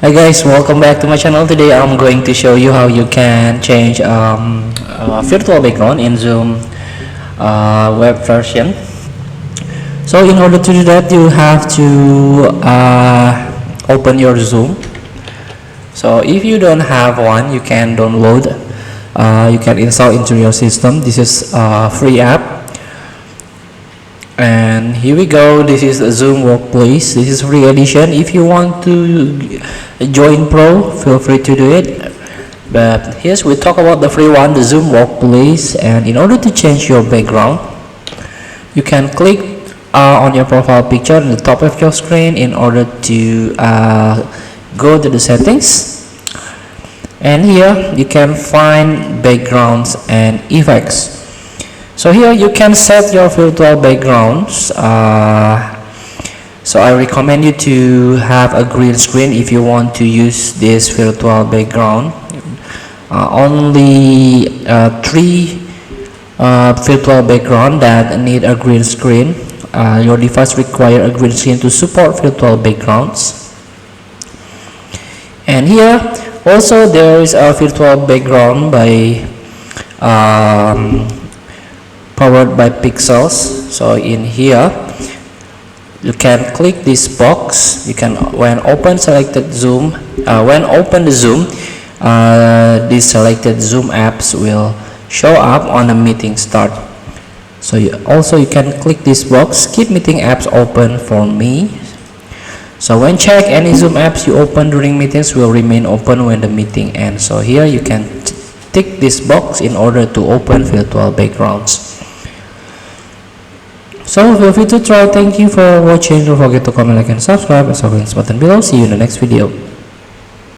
Hi guys, welcome back to my channel. Today I'm going to show you how you can change virtual background in Zoom web version. So in order to do that, you have to open your Zoom. So if you don't have one, you can download, you can install into your system. This is a free app. And here we go. This is a Zoom Workplace. This is free edition. If you want to join Pro, feel free to do it. But here's we talk about the free one, the Zoom Workplace. And in order to change your background, you can click on your profile picture in the top of your screen in order to go to the settings. And here you can find backgrounds and effects. So here you can set your virtual backgrounds. So I recommend you to have a green screen if you want to use this virtual background. Only 3 virtual background that need a green screen. Your device require a green screen to support virtual backgrounds. And here also there is a virtual background by powered by Pixels. So in here you can click this box. You can when open selected Zoom, when open the Zoom, these selected Zoom apps will show up on the meeting start. So you can click this box, keep meeting apps open for me. So when check, any Zoom apps you open during meetings will remain open when the meeting ends. So here you can tick this box in order to open virtual backgrounds. So feel free to try. Thank you for watching. Don't forget to comment, like, and subscribe. As always, button below. See you in the next video.